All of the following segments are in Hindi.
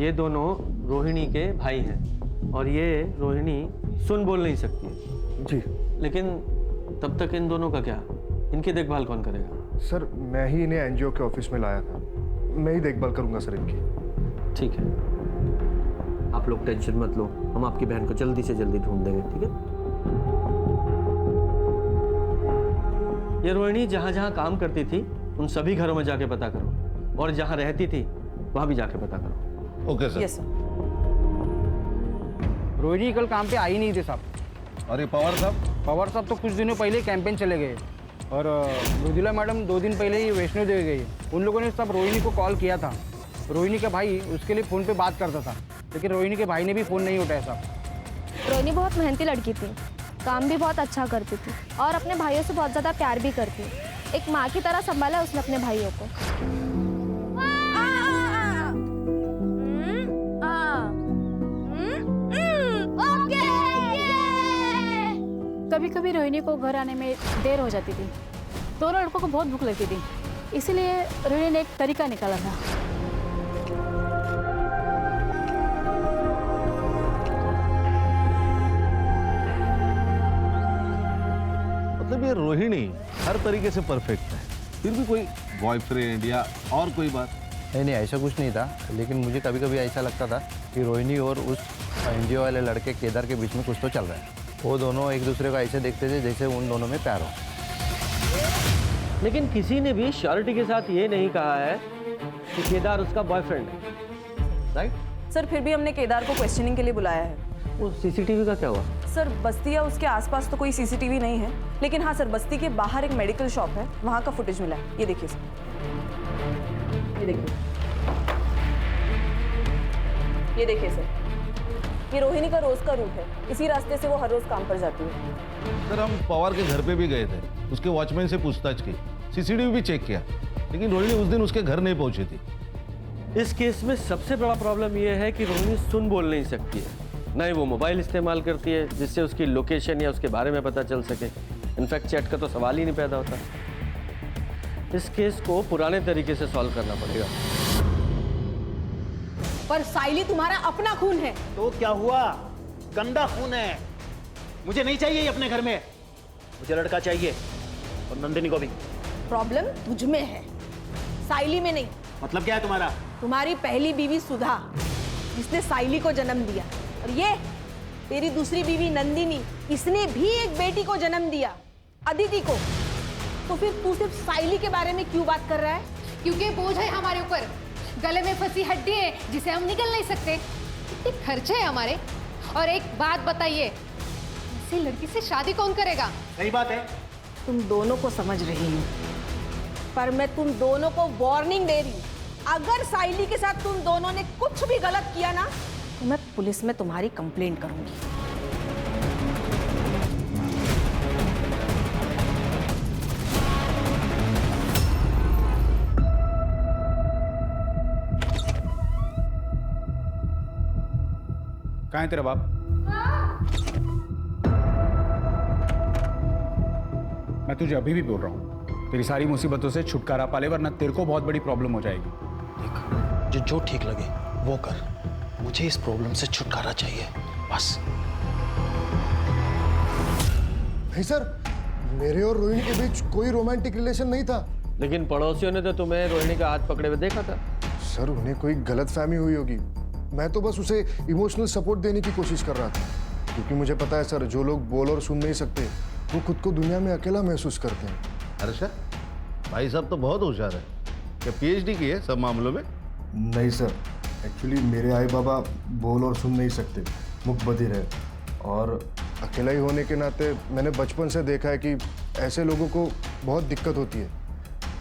ये दोनों रोहिणी के भाई हैं और ये रोहिणी सुन बोल नहीं सकती है। जी लेकिन तब तक इन दोनों का क्या, इनकी देखभाल कौन करेगा? सर, मैं ही इन्हें एनजीओ के ऑफिस में लाया था, मैं ही देखभाल करूंगा सर इनकी। ठीक है, आप लोग टेंशन मत लो, हम आपकी बहन को जल्दी से जल्दी ढूंढ देंगे, ठीक है? ये रोहिणी जहां जहां काम करती थी उन सभी घरों में जाके पता करो, और जहां रहती थी वहां भी जाके पता करो। Okay sir. Yes sir. Rohini कल काम पे आई नहीं थे साहब। और ये पवार साहब? पवार साहब तो कुछ दिनों पहले कैंपेन चले गए, और मृदुला मैडम 2 दिन पहले ही वैष्णो देवी गई। उन लोगों ने सब रोहिणी को कॉल किया था। रोहिणी का भाई उसके लिए फ़ोन पे बात करता था, लेकिन रोहिणी के भाई ने भी फ़ोन नहीं उठाया साहब। रोहिणी बहुत मेहनती लड़की थी, काम भी बहुत अच्छा करती थी और अपने भाइयों से बहुत ज़्यादा प्यार भी करती। एक माँ की तरह संभाला उसने अपने भाइयों को। कभी कभी रोहिणी को घर आने में देर हो जाती थी। दोनों लड़कों को बहुत भूख लगती थी, इसीलिए रोहिणी ने एक तरीका निकाला था। मतलब ये रोहिणी हर तरीके से परफेक्ट है, फिर भी कोई बॉयफ्रेंड या और कोई बात? नहीं, ऐसा कुछ नहीं था, लेकिन मुझे कभी कभी ऐसा लगता था कि रोहिणी और उस एनजीओ वाले लड़के केदार के बीच में कुछ तो चल रहा है। वो दोनों एक दूसरे को ऐसे देखते थे जैसे उन दोनों में प्यार हो। लेकिन किसी ने भी श्योरिटी के साथ ये नहीं कहा है कि केदार उसका बॉयफ्रेंड है, राइट? सर फिर भी हमने केदार को क्वेश्चनिंग के लिए बुलाया है। वो सीसीटीवी का क्या हुआ? सर बस्ती या उसके आसपास तो कोई सीसीटीवी नहीं है, लेकिन हाँ सर बस्ती के बाहर एक मेडिकल शॉप है, वहाँ का फुटेज मिला है। ये देखिए सर, ये देखिए, ये देखिए सर, ये रोहिणी का रोज का रूट है। इसी रास्ते से वो हर रोज काम पर जाती है। सर हम पवार के घर पे भी गए थे, उसके वॉचमैन से पूछताछ की, सीसीटीवी भी चेक किया, लेकिन रोहिणी उस दिन उसके घर नहीं पहुंची थी। इस केस में सबसे बड़ा प्रॉब्लम यह है कि रोहिणी सुन बोल नहीं सकती है, ना ही वो मोबाइल इस्तेमाल करती है जिससे उसकी लोकेशन या उसके बारे में पता चल सके। इनफैक्ट चैट का तो सवाल ही नहीं पैदा होता। इस केस को पुराने तरीके से सॉल्व करना पड़ेगा। पर साइली तुम्हारा अपना खून है। तो क्या हुआ? गंदा खून है। मुझे नहीं चाहिए ये अपने घर में, मुझे लड़का चाहिए, और नंदिनी को भी। प्रॉब्लम तुझ में है, साइली में नहीं। मतलब क्या है तुम्हारा? तुम्हारी पहली बीवी सुधा, जिसने साइली को जन्म दिया, और ये तेरी दूसरी बीवी नंदिनी, इसने भी एक बेटी को जन्म दिया, अदिति को। तो फिर तू सिर्फ साइली के बारे में क्यों बात कर रहा है? क्योंकि बोझ है हमारे ऊपर, गले में फंसी हड्डी है जिसे हम निकल नहीं सकते, इतने खर्चे हैं हमारे। और एक बात बताइए, ऐसी लड़की से शादी कौन करेगा? सही बात है। तुम दोनों को समझ रही हूँ, पर मैं तुम दोनों को वार्निंग दे रही हूँ। अगर साइली के साथ तुम दोनों ने कुछ भी गलत किया ना, तो मैं पुलिस में तुम्हारी कंप्लेंट करूंगी। कहाँ है तेरा बाप? मैं तुझे अभी भी बोल रहा हूँ, तेरी सारी मुसीबतों से छुटकारा पा ले, वरना तेरे को बहुत बड़ी प्रॉब्लम हो जाएगी। देख, जो ठीक लगे वो कर, मुझे इस प्रॉब्लम से छुटकारा चाहिए, बस। नहीं सर, मेरे और रोहिणी के बीच कोई रोमांटिक रिलेशन नहीं था। लेकिन पड़ोसियों ने तो तुम्हें रोहिणी का हाथ पकड़े हुए देखा था। सर उन्हें कोई गलतफहमी हुई होगी, मैं तो बस उसे इमोशनल सपोर्ट देने की कोशिश कर रहा था, क्योंकि मुझे पता है सर, जो लोग बोल और सुन नहीं सकते वो खुद को दुनिया में अकेला महसूस करते हैं। हर्षा, भाई साहब तो बहुत होशियार है, क्या पीएचडी की है सब मामलों में? नहीं सर, एक्चुअली मेरे आई बाबा बोल और सुन नहीं सकते, मुख बधिर है, और अकेला ही होने के नाते मैंने बचपन से देखा है कि ऐसे लोगों को बहुत दिक्कत होती है।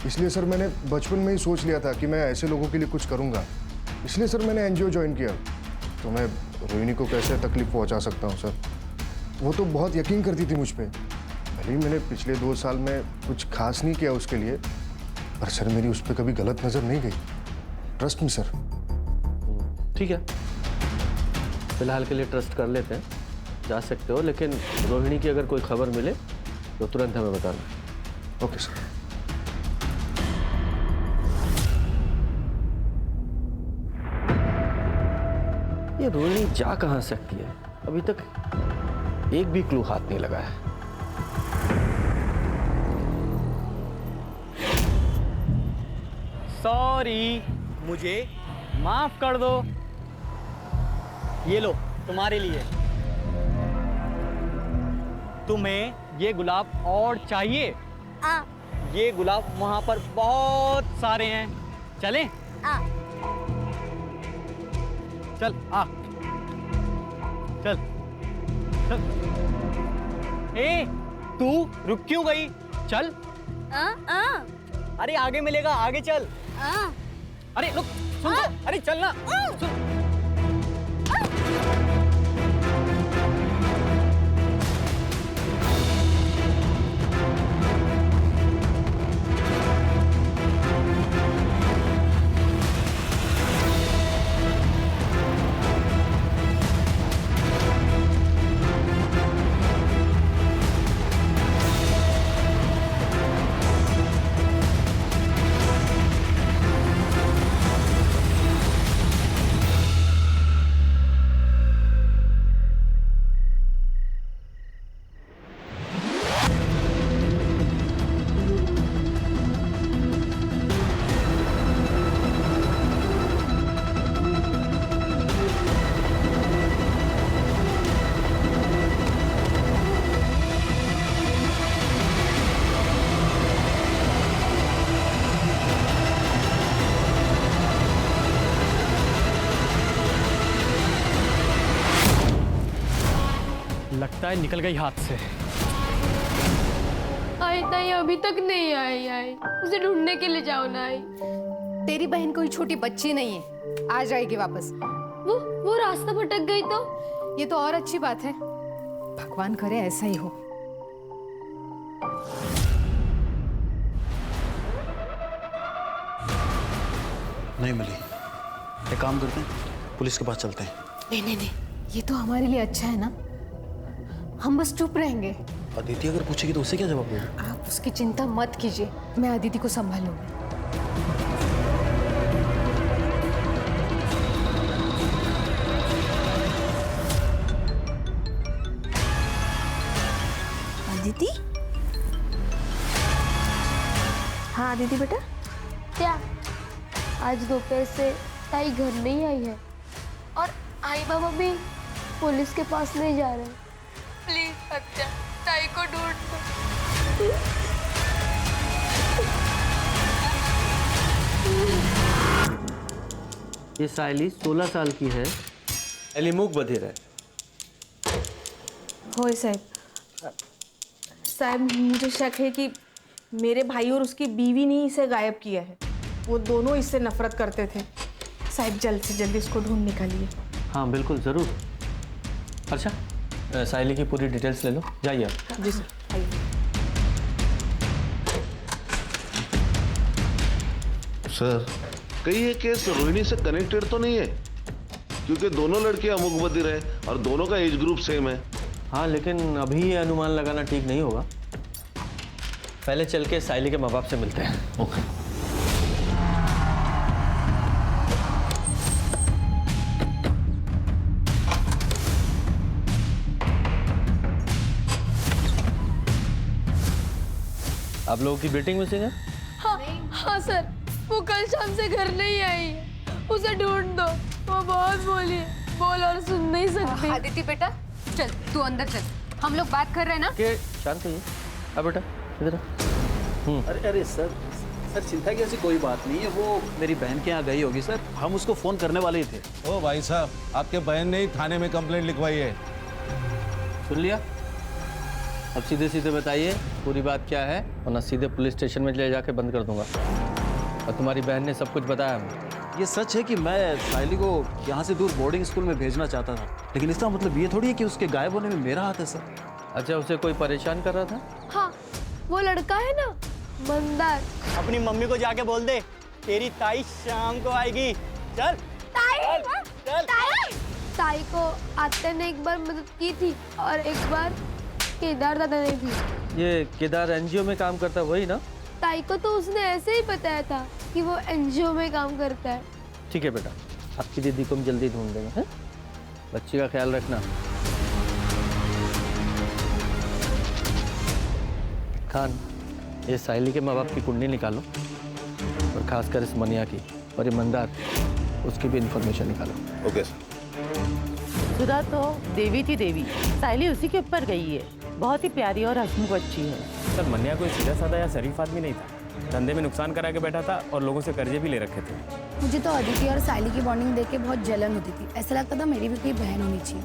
इसलिए सर मैंने बचपन में ही सोच लिया था कि मैं ऐसे लोगों के लिए कुछ करूँगा, इसलिए सर मैंने एनजीओ ज्वाइन किया। तो मैं रोहिणी को कैसे तकलीफ पहुँचा सकता हूँ सर? वो तो बहुत यकीन करती थी मुझ पर। भले ही मैंने पिछले 2 साल में कुछ खास नहीं किया उसके लिए, पर सर मेरी उस पर कभी गलत नज़र नहीं गई। Trust me sir. ठीक है, फिलहाल के लिए ट्रस्ट कर लेते हैं, जा सकते हो, लेकिन रोहिणी की अगर कोई खबर मिले तो तुरंत हमें बताना। Okay sir. ये रोहिणी जा कहाँ सकती है? अभी तक एक भी क्लू हाथ नहीं लगा है। सॉरी, मुझे माफ कर दो। ये लो तुम्हारे लिए। तुम्हें ये गुलाब और चाहिए? ये गुलाब वहां पर बहुत सारे हैं। चलें? चल आ, चल चल। ए, तू रुक क्यों गई? चल। अरे आगे मिलेगा, आगे चल। अरे रुक, सुन तो, अरे चल ना, सुन। लगता है निकल गई हाथ से। आई ताई अभी तक नहीं आई। उसे ढूंढने के लिए जाओ ना। आई तेरी बहन कोई छोटी बच्ची नहीं है, आ जाएगी वापस। वो रास्ता भटक गई तो? ये तो और अच्छी बात है। भगवान करे ऐसा ही हो। नहीं मिली। एक काम करते हैं, पुलिस के पास चलते हैं। नहीं, ये तो हमारे लिए अच्छा है ना। हम बस चुप रहेंगे। अदिति अगर पूछेगी तो उसे क्या जवाब देगा? आप उसकी चिंता मत कीजिए, मैं अदिति को संभालूंगी। अदिति? हाँ अदिति बेटा। क्या आज दोपहर से ताई घर नहीं आई है और आई बाबा भी पुलिस के पास नहीं जा रहे? प्लीज सत्या, ताई को ढूंढ दो। ये सायली 16 साल की है। सायली मूक बधिर है। होय साहब। साहब मुझे शक है कि मेरे भाई और उसकी बीवी ने इसे गायब किया है। वो दोनों इससे नफरत करते थे। साहब जल्द से जल्द इसको ढूंढ निकालिए। हाँ बिल्कुल ज़रूर। अच्छा, सायली की पूरी डिटेल्स ले लो, जाइए आप। जी सर, आइए। सर, कहीं ये केस रोहिणी से कनेक्टेड तो नहीं है? क्योंकि दोनों लड़के अमुक बधिर हैं और दोनों का एज ग्रुप सेम है। हाँ लेकिन अभी ये अनुमान लगाना ठीक नहीं होगा। पहले चल के सायली के माँ बाप से मिलते हैं। ओके। आप लोगों की मीटिंग मिसिंग है? हाँ सर, वो कल शाम से घर नहीं आई है। उसे ढूंढ दो। वो बहुत बोली है, बोल और सुन नहीं सकती। अदिति बेटा चल, तू अंदर चल, हम लोग बात कर रहे हैं ना। के शांत होइए। अब बेटा इधर आ। अरे सर चिंता की ऐसी कोई बात नहीं है। वो मेरी बहन के यहाँ गई होगी सर, हम उसको फोन करने वाले ही थे। ओ भाई साहब, आपके बहन ने ही थाने में कंप्लेंट लिखवाई है। सुन लिया? अब सीधे सीधे बताइए पूरी बात क्या है, वरना सीधे पुलिस स्टेशन में ले जाके बंद कर दूंगा। और तुम्हारी बहन ने सब कुछ बताया हमें। ये सच है कि मैं सायली को यहाँ से दूर बोर्डिंग स्कूल में भेजना चाहता था, लेकिन इसका मतलब ये थोड़ी है कि उसके गायब होने में मेरा हाथ है सर। अच्छा, उसे कोई परेशान कर रहा था? हाँ, वो लड़का है ना मंदार। अपनी मम्मी को जाके बोल दे तेरी ताई शाम को आएगी। चल चल। ताई को आते ने एक बार मदद की थी और एक बार केदार दादा ने भी। ये केदार एनजीओ में काम करता है वही ना? ताई को तो उसने ऐसे ही बताया था कि वो एनजीओ में काम करता है। ठीक है बेटा, आपकी दीदी को हम जल्दी ढूंढ देंगे हैं? बच्ची का ख्याल रखना। खान, ये साहिली के माँ बाप की कुंडली निकालो और खासकर इस मनिया की, और ये मंदार, उसकी भी इंफॉर्मेशन निकालो। Okay sir. सुधा तो देवी थी देवी, साहिली उसी के ऊपर गई है। बहुत ही प्यारी और हंसमुख बच्ची है। सर मन्या कोई सीधा साधा या शरीफ आदमी नहीं था, धंधे में नुकसान करा के बैठा था और लोगों से कर्जे भी ले रखे थे। मुझे तो अदिति और साहिली की बॉन्डिंग देख के बहुत जलन होती थी। ऐसा लगता था मेरी भी कोई बहन होनी चाहिए,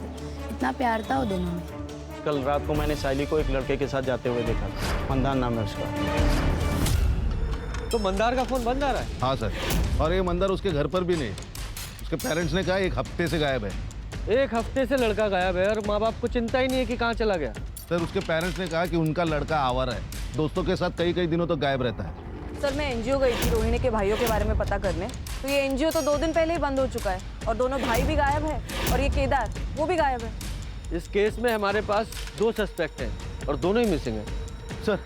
इतना प्यार था वो दोनों में। कल रात को मैंने साहिली को एक लड़के के साथ जाते हुए देखा था, मंदार नाम है उसका। तो मंदार का फोन बंद आ रहा है? हाँ सर, और ये मंदार उसके घर पर भी नहीं, उसके पेरेंट्स ने कहा 1 हफ्ते से गायब है। 1 हफ्ते से लड़का गायब है और माँ बाप को चिंता ही नहीं है कि कहाँ चला गया। सर उसके पेरेंट्स ने कहा कि उनका लड़का आवारा है, दोस्तों के साथ कई दिनों तक गायब रहता है। सर मैं एनजीओ गई थी रोहिणी के भाइयों के बारे में पता करने, तो ये एनजीओ तो 2 दिन पहले ही बंद हो चुका है और दोनों भाई भी गायब है और ये केदार वो भी गायब है। इस केस में हमारे पास 2 सस्पेक्ट हैं और दोनों ही मिसिंग हैं। सर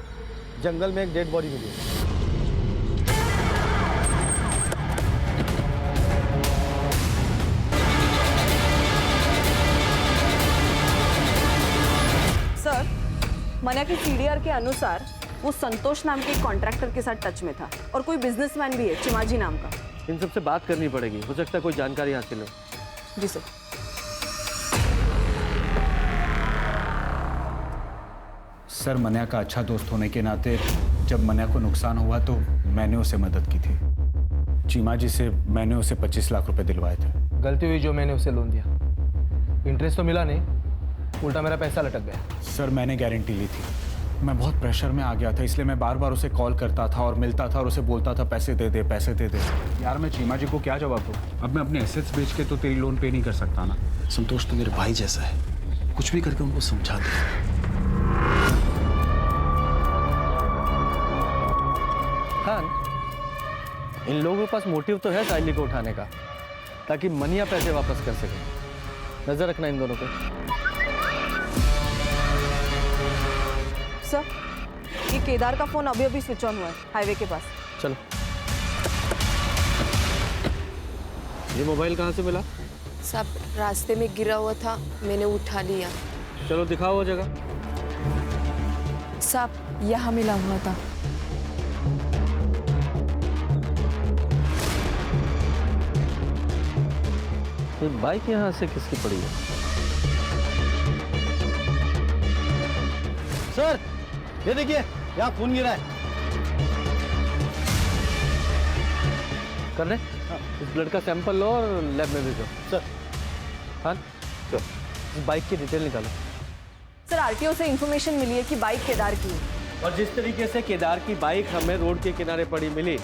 जंगल में एक डेड बॉडी मिली है। सर मनिया की सीडीआर के अनुसार वो संतोष नाम के कॉन्ट्रैक्टर के साथ टच में था और कोई बिजनेसमैन भी है चिमाजी नाम का। इन सबसे बात करनी पड़ेगी, हो सकता है कोई जानकारी हासिल हो। जी सर। सर मनिया का अच्छा दोस्त होने के नाते जब मनिया को नुकसान हुआ तो मैंने उसे मदद की थी। चीमा जी से मैंने उसे 25 लाख रुपए दिलवाए थे। गलती हुई जो मैंने उसे लोन दिया, इंटरेस्ट तो मिला नहीं, उल्टा मेरा पैसा लटक गया। सर मैंने गारंटी ली थी, मैं बहुत प्रेशर में आ गया था, इसलिए मैं बार बार उसे कॉल करता था और मिलता था और उसे बोलता था पैसे दे दे पैसे दे दे। यार मैं चीमा जी को क्या जवाब दूँ? अब मैं अपने एसेट्स बेच के तो तेरी लोन पे नहीं कर सकता ना। संतोष तो मेरे भाई जैसा है, कुछ भी करके उनको समझा दे। खान, इन लोगों के पास मोटिव तो है साहिली को उठाने का, ताकि मनिया पैसे वापस कर सके। नजर रखना इन दोनों पे। सर ये केदार का फोन अभी अभी स्विच ऑन हुआ है हाईवे के पास। चलो। ये मोबाइल कहाँ से मिला? सब रास्ते में गिरा हुआ था, मैंने उठा लिया। चलो दिखाओ वो जगह। सब यहाँ मिला हुआ था। ये बाइक यहाँ से किसकी पड़ी है? सर ये देखिए यहाँ खून गिरा है। कर रहे? इस ब्लड का सैंपल लो और लैब में भेजो। सर। हाँ इस बाइक की डिटेल निकालो। सर आरटीओ से इंफॉर्मेशन मिली है कि बाइक केदार की है, और जिस तरीके से केदार की बाइक हमें रोड के किनारे पड़ी मिली,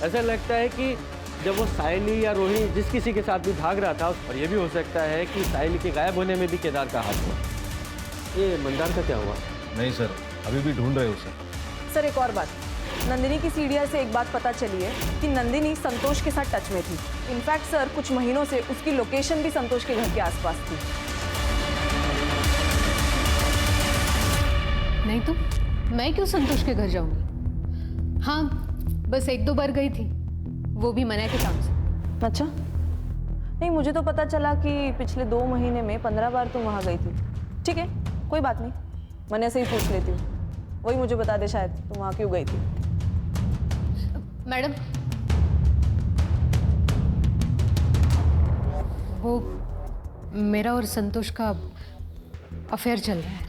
ऐसा लगता है कि जब वो साहिली या रोहिणी जिस किसी के साथ भी भाग रहा था, और ये भी हो सकता है कि साहिली के गायब होने में भी केदार का हाथ हुआ। ये मंदार का क्या हुआ? नहीं सर, अभी भी ढूंढ रहे हो उसे। सर एक और बात, नंदिनी की सीडीआर से एक बात पता चली है कि नंदिनी संतोष के साथ टच में थी। इनफैक्ट सर कुछ महीनों से उसकी लोकेशन भी संतोष के घर के आसपास थी। नहीं तो मैं क्यों संतोष के घर जाऊंगी? हाँ बस 1-2 बार गई थी, वो भी मनिया के काम से। अच्छा, नहीं मुझे तो पता चला कि पिछले 2 महीने में 15 बार तुम वहाँ गई थी। ठीक है कोई बात नहीं, मनिया से ही पूछ लेती हूँ, वही मुझे बता दे शायद तुम वहाँ क्यों गई थी। मैडम वो मेरा और संतोष का अफेयर चल रहा है।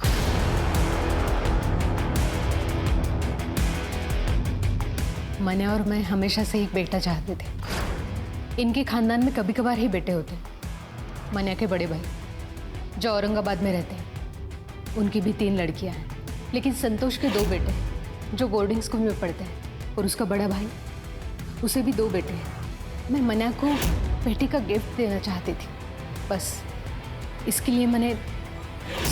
मनिया और मैं हमेशा से एक बेटा चाहते थे। इनके खानदान में कभी कभार ही बेटे होते हैं। मनिया के बड़े भाई जो औरंगाबाद में रहते हैं, उनकी भी 3 लड़कियां हैं, लेकिन संतोष के 2 बेटे हैं जो बोर्डिंग स्कूल में पढ़ते हैं, और उसका बड़ा भाई, उसे भी 2 बेटे हैं। मैं मनिया को बेटी का गिफ्ट देना चाहती थी, बस इसके लिए मैंने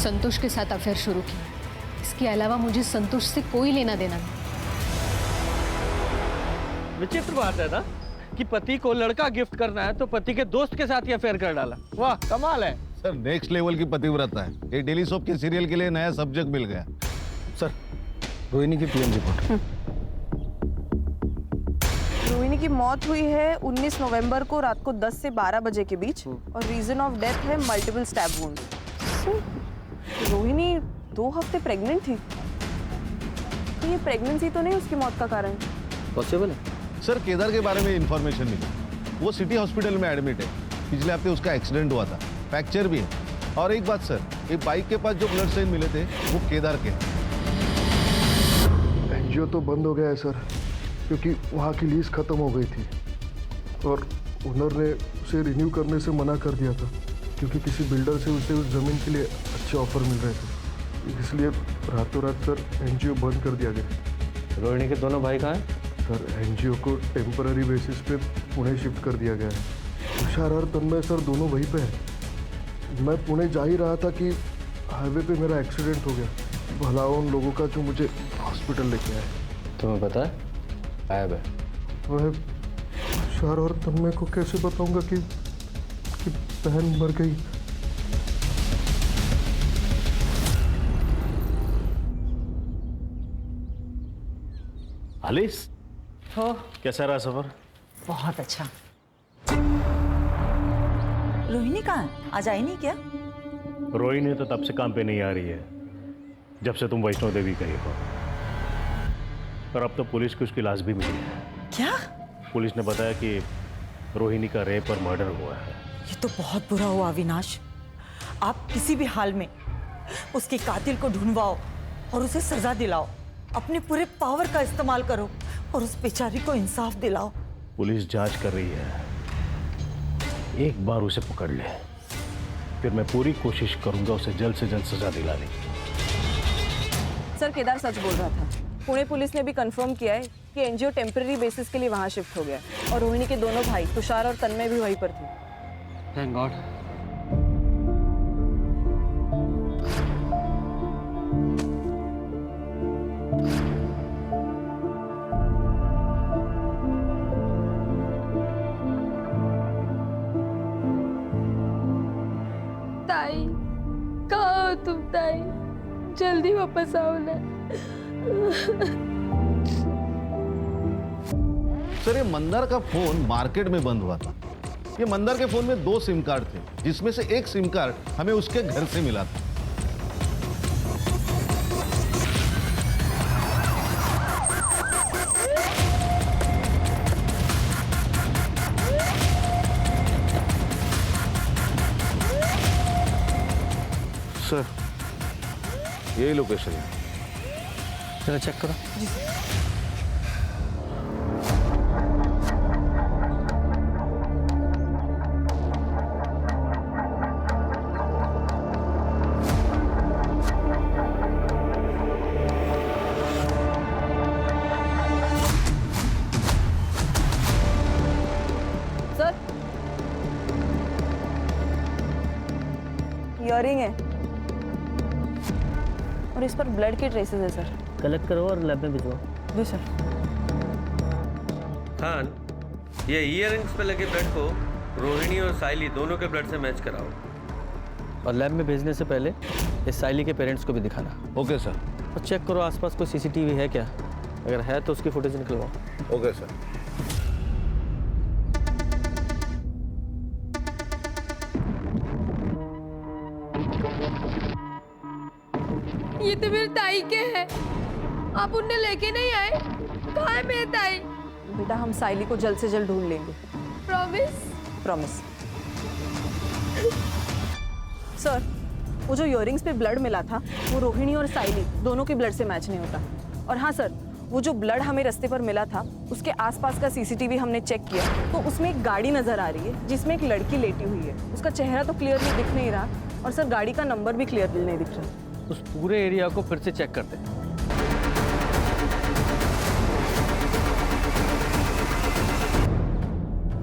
संतोष के साथ अफेयर शुरू किया। इसके अलावा मुझे संतोष से कोई लेना देना नहीं। विचित्र बात है ना कि पति को लड़का गिफ्ट करना है तो पति के दोस्त के साथ ही अफेयर कर डाला। वाह कमाल है। सर नेक्स्ट लेवल की पतिव्रता है। ये डेली सोप के सीरियल के लिए नया सब्जेक्ट मिल गया। सर रोहिणी की पीएम रिपोर्ट। रोहिणी की मौत हुई है 19 नवंबर को रात को 10 से 12 बजे के बीच और रीजन ऑफ डेथ है मल्टीपल स्टैब वुंड। रोहिणी 2 हफ्ते प्रेग्नेंट थी, तो ये प्रेगनेंसी तो नहीं उसकी मौत का कारण? पॉसिबल है सर, केदार के बारे में इंफॉर्मेशन मिली। वो सिटी हॉस्पिटल में एडमिट है। पिछले हफ्ते उसका एक्सीडेंट हुआ था, फ्रैक्चर भी है। और एक बात सर, ये बाइक के पास जो ब्लड साइन मिले थे वो केदार के हैं। एनजीओ तो बंद हो गया है सर, क्योंकि वहाँ की लीज ख़त्म हो गई थी और ओनर ने उसे रिन्यू करने से मना कर दिया था, क्योंकि किसी बिल्डर से उसे उस ज़मीन के लिए अच्छे ऑफर मिल रहे थे। इसलिए रातों रात सर एनजीओ बंद कर दिया गया। रोहिणी के दोनों भाई कहाँ हैं? सर एनजीओ को टेम्पररी बेसिस पे पुणे शिफ्ट कर दिया गया है। तुषार और तन्मय सर दोनों वहीं पे हैं। मैं पुणे जा ही रहा था कि हाईवे पे मेरा एक्सीडेंट हो गया। भला उन लोगों का जो मुझे हॉस्पिटल लेके आए। तुम्हें पता है गायब है? मैं तुषार और तन्मय को कैसे बताऊंगा कि बहन मर गई? आलिस, हो कैसा रहा सफर? बहुत अच्छा। रोहिणी कहाँ है? आज आई नहीं क्या? रोहिणी तो तब से काम पे नहीं आ रही है जब से तुम वैष्णो देवी गई हो। और अब तो पुलिस की उसकी लाश भी मिली है। क्या? पुलिस ने बताया कि रोहिणी का रेप और मर्डर हुआ है। ये तो बहुत बुरा हुआ अविनाश। आप किसी भी हाल में उसके कातिल को ढूंढवाओ और उसे सजा दिलाओ। अपने पूरे पावर का इस्तेमाल करो और उस बेचारी को इंसाफ दिलाओ। पुलिस जांच कर रही है, एक बार उसे पकड़ ले, फिर मैं पूरी कोशिश करूंगा उसे जल्द से जल्द सजा दिलाने की। सर केदार सच बोल रहा था। पुणे पुलिस ने भी कंफर्म किया है कि एनजीओ टेम्पररी बेसिस के लिए वहां शिफ्ट हो गया और रोहिणी के दोनों भाई तुषार और तन्मय भी वहीं पर थे। Thank God. ताई, कहाँ हो तुम ताई? जल्दी वापस आओ ना। सर, ये मंदार का फोन मार्केट में बंद हुआ था। ये मंदार के फोन में 2 सिम कार्ड थे, जिसमें से एक सिम कार्ड हमें उसके घर से मिला था। सर, यही लोकेशन है। जरा चेक करो। सर, इयरिंग है और इस पर ब्लड के ट्रेसेस है सर। कलेक्ट करो और लैब में भिजवाओ। जी सर। खान, ये ईयरिंग्स पे लगे ब्लड को रोहिणी और साइली दोनों के ब्लड से मैच कराओ और लैब में भेजने से पहले इस साइली के पेरेंट्स को भी दिखाना। Okay sir. और चेक करो आसपास कोई सीसीटीवी है क्या, अगर है तो उसकी फुटेज निकलवाओ। Okay sir. ये तो मेरे ताई के हैं। आप उन्हें लेके नहीं आए? कहाँ है मेरे ताई? बेटा हम साइली को जल्द से जल्द ढूंढ लेंगे। प्रॉमिस? प्रॉमिस। सर, वो जो इयरिंग्स पे ब्लड मिला था वो रोहिणी और साइली दोनों के ब्लड से मैच नहीं होता। और हाँ सर, वो जो ब्लड हमें रास्ते पर मिला था उसके आसपास का सीसीटीवी हमने चेक किया तो उसमें एक गाड़ी नजर आ रही है जिसमें एक लड़की लेटी हुई है। उसका चेहरा तो क्लियरली दिख नहीं रहा और सर गाड़ी का नंबर भी क्लियरली नहीं दिख रहा। उस पूरे एरिया को फिर से चेक करते हैं।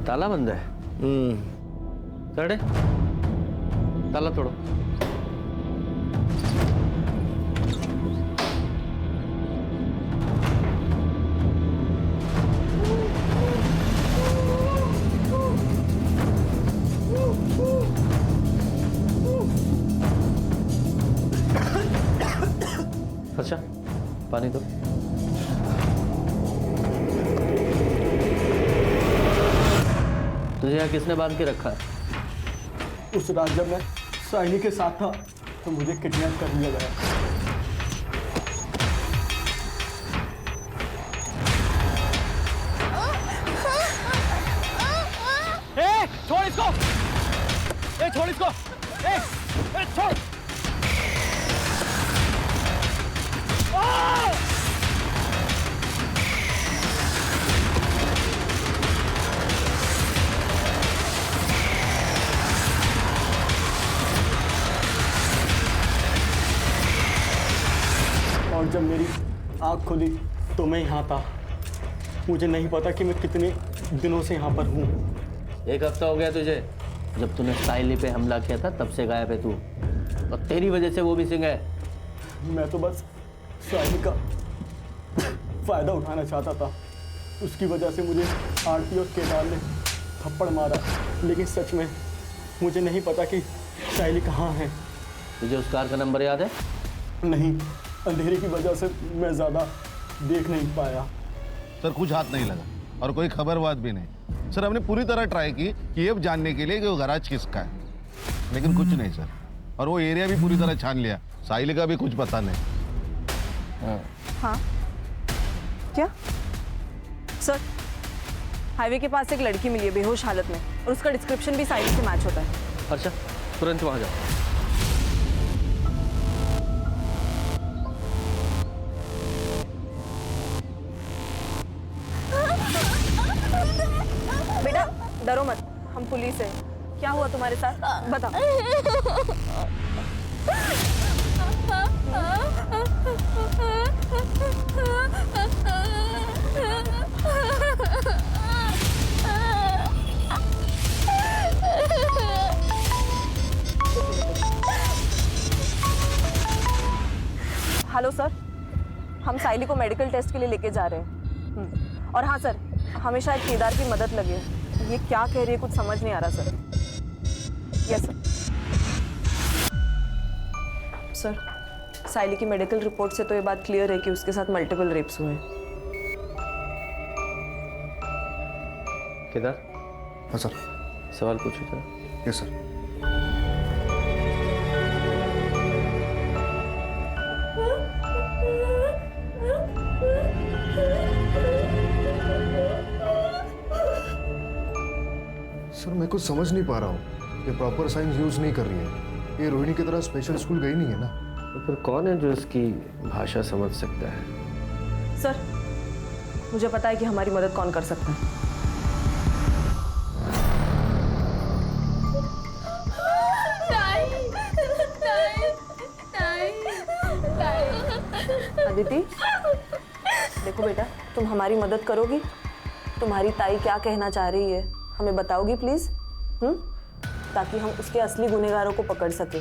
ताला बंद है। सड़े ताला तोड़ो। अच्छा, पानी दो। तुझे यहाँ किसने बांध के रखा है? उस रात जब मैं साहिली के साथ था तो मुझे किडनैप कर लिया गया। छोड़ इसको! छोड़ इसको! छोड़! और जब मेरी आँख खुली तो मैं यहाँ था। मुझे नहीं पता कि मैं कितने दिनों से यहाँ पर हूँ। 1 हफ्ता हो गया तुझे। जब तूने साइली पे हमला किया था तब से गायब है तू, और तेरी वजह से वो मिसिंग है। मैं तो बस साहिली का फ़ायदा उठाना चाहता था। उसकी वजह से मुझे आरती और केदार ने थप्पड़ मारा, लेकिन सच में मुझे नहीं पता कि साहिली कहाँ है। तुझे उस कार का नंबर याद है? नहीं, अंधेरे की वजह से मैं ज़्यादा देख नहीं पाया। सर कुछ हाथ नहीं लगा और कोई खबरबात भी नहीं। सर हमने पूरी तरह ट्राई की कि ये जानने के लिए कि वो गैराज किसका है, लेकिन कुछ नहीं सर। और वो एरिया भी पूरी तरह छान लिया, साहिल का भी कुछ पता नहीं। हाँ क्या सर? हाईवे के पास एक लड़की मिली है बेहोश हालत में, और उसका डिस्क्रिप्शन भी साहिल से मैच होता है। अच्छा, तुरंत वहाँ जाओ। बेटा डरो मत, हम पुलिस है। क्या हुआ तुम्हारे साथ बताओ। हेलो सर, हम साइली को मेडिकल टेस्ट के लिए लेके जा रहे हैं। और हाँ सर, हमें शायद केदार की मदद लगे। ये क्या कह रही है कुछ समझ नहीं आ रहा सर। Yes sir. सर, साइली की मेडिकल रिपोर्ट से तो ये बात क्लियर है कि उसके साथ मल्टीपल रेप्स हुए हैं। केदार? हाँ सर। सवाल पूछो जरा। Yes sir. सर मैं कुछ समझ नहीं पा रहा हूँ। ये प्रॉपर साइंस यूज नहीं कर रही है। ये रोहिणी की तरह स्पेशल स्कूल गई नहीं है ना। तो फिर कौन है जो इसकी भाषा समझ सकता है? सर, मुझे पता है कि हमारी मदद कौन कर सकता है। अदिति, देखो बेटा, तुम हमारी मदद करोगी? तुम्हारी ताई क्या कहना चाह रही है हमें बताओगी प्लीज? ताकि हम उसके असली गुनहगारों को पकड़ सके।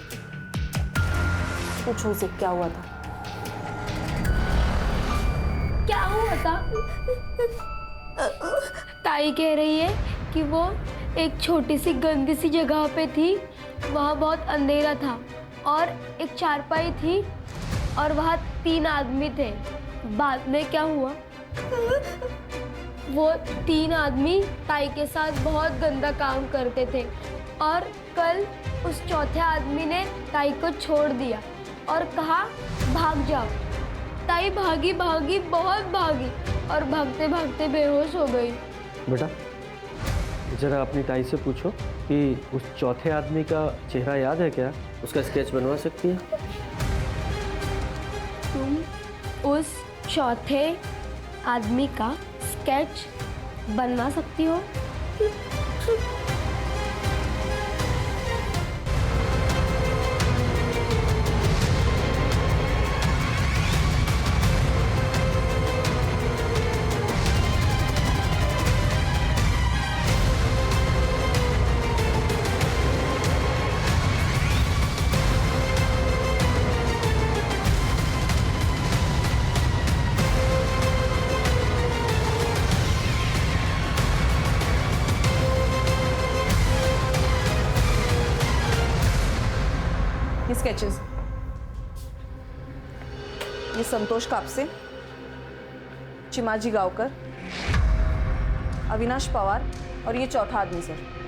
पूछो उसे क्या हुआ था। क्या हुआ था? ताई कह रही है कि वो एक छोटी सी गंदी सी जगह पे थी। वहाँ बहुत अंधेरा था और एक चारपाई थी और वहाँ 3 आदमी थे। बाद में क्या हुआ? वो 3 आदमी ताई के साथ बहुत गंदा काम करते थे और कल उस चौथे आदमी ने ताई को छोड़ दिया और कहा भाग जाओ। ताई भागी भागी बहुत भागी और भागते भागते बेहोश हो गई। बेटा जरा अपनी ताई से पूछो कि उस चौथे आदमी का चेहरा याद है क्या? उसका स्केच बनवा सकती है? तुम उस चौथे आदमी का स्केच बनवा सकती हो? स्केचेस, ये संतोष कापसे, चिमाजी गांवकर, अविनाश पवार और ये चौथा आदमी सर।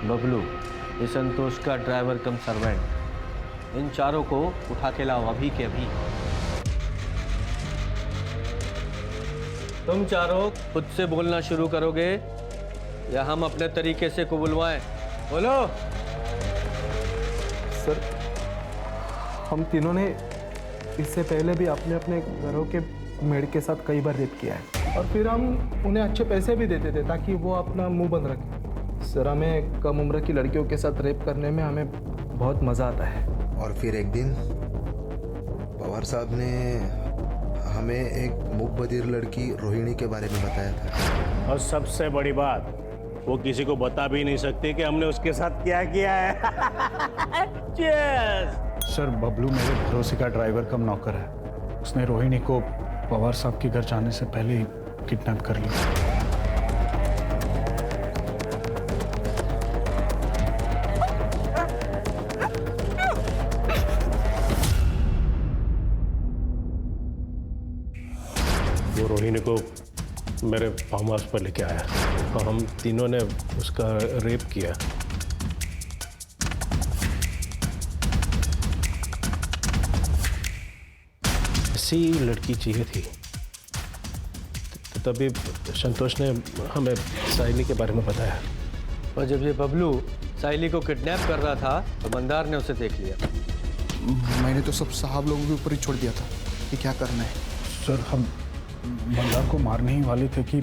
बबलू, ये संतोष का ड्राइवर कम सर्वेंट, इन चारों को उठा के लाओ अभी के अभी। तुम चारों खुद से बोलना शुरू करोगे या हम अपने तरीके से को बुलवाएं? बोलो। सर, हम तीनों ने इससे पहले भी अपने अपने घरों के मेड के साथ कई बार रेप किया है और फिर हम उन्हें अच्छे पैसे भी देते थे ताकि वो अपना मुंह बंद रखें। सर, हमें कम उम्र की लड़कियों के साथ रेप करने में हमें बहुत मज़ा आता है। और फिर एक दिन पवार साहब ने हमें एक मूक बधिर लड़की रोहिणी के बारे में बताया था। और सबसे बड़ी बात, वो किसी को बता भी नहीं सकती कि हमने उसके साथ क्या किया है। Cheers! सर, बबलू मेरे भरोसे का ड्राइवर कम नौकर है। उसने रोहिणी को पवार साहब के घर जाने से पहले ही किडनैप कर लिया। वो रोहिणी को मेरे फार्म हाउस पर लेके आया और हम तीनों ने उसका रेप किया। ऐसी लड़की चाहिए थी। तो तभी संतोष ने हमें साइली के बारे में बताया। और जब ये बबलू साइली को किडनैप कर रहा था तो मंदार ने उसे देख लिया। मैंने तो सब साहब लोगों के ऊपर ही छोड़ दिया था कि क्या करना है। सर, हम मंदार को मारने ही वाले थे कि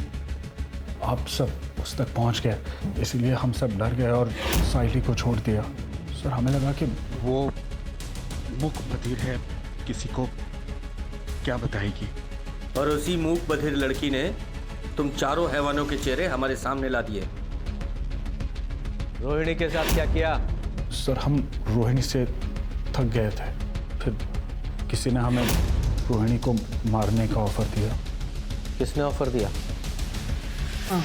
आप सब उस तक पहुंच गए, इसलिए हम सब डर गए और साइली को छोड़ दिया। सर, हमें लगा कि वो मूक बधिर है, किसी को क्या बताएगी। और उसी मूक बधिर लड़की ने तुम चारों हैवानों के चेहरे हमारे सामने ला दिए। रोहिणी के साथ क्या किया? सर, हम रोहिणी से थक गए थे, फिर किसी ने हमें रोहिणी को मारने का ऑफर दिया। किसने ऑफर दिया? हाँ,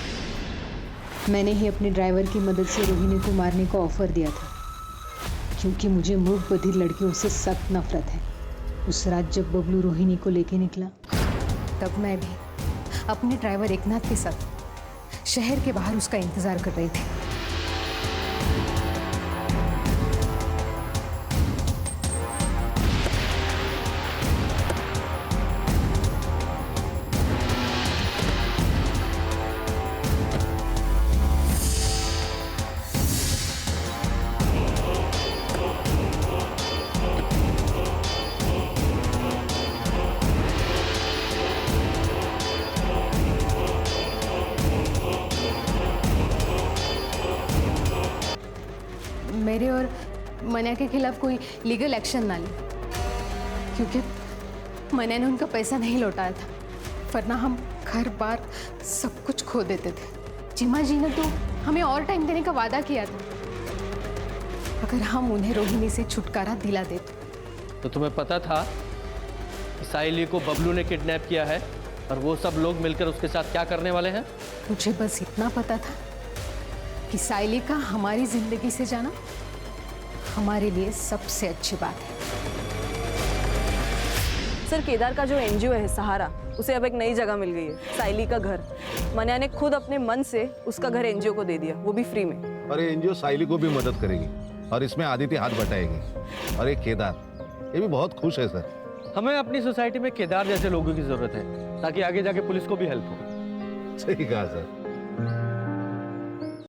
मैंने ही अपने ड्राइवर की मदद से रोहिणी को मारने का ऑफर दिया था, क्योंकि मुझे मूक बधिर लड़कियों से सख्त नफरत है। उस रात जब बबलू रोहिणी को लेके निकला, तब मैं भी अपने ड्राइवर एकनाथ के साथ शहर के बाहर उसका इंतजार कर रही थी। मेरे और मनिया के खिलाफ कोई लीगल एक्शन ना ले, क्योंकि मनिया ने उनका पैसा नहीं लौटाया था, वरना हम घर बार सब कुछ खो देते थे। चिमा जी ने तो हमें और टाइम देने का वादा किया था, अगर हम उन्हें रोहिणी से छुटकारा दिला देते। तो तुम्हें पता था कि साइली को बबलू ने किडनैप किया है और वो सब लोग मिलकर उसके साथ क्या करने वाले हैं? मुझे बस इतना पता था कि साइली का हमारी जिंदगी से जाना हमारे लिए सबसे अच्छी बात है। सर, केदार का जो एनजीओ है सहारा, उसे अब एक नई जगह मिल गई है, साइली का घर। मनिया ने खुद अपने मन से उसका घर एनजीओ को दे दिया, वो भी फ्री में। और ये एनजीओ साइली को भी मदद करेगी और इसमें आदित्य हाथ बटाएगी। और एक केदार, ये भी बहुत खुश है सर। हमें अपनी सोसाइटी में केदार जैसे लोगों की जरूरत है, ताकि आगे जाके पुलिस को भी हेल्प हो। सही कहा सर।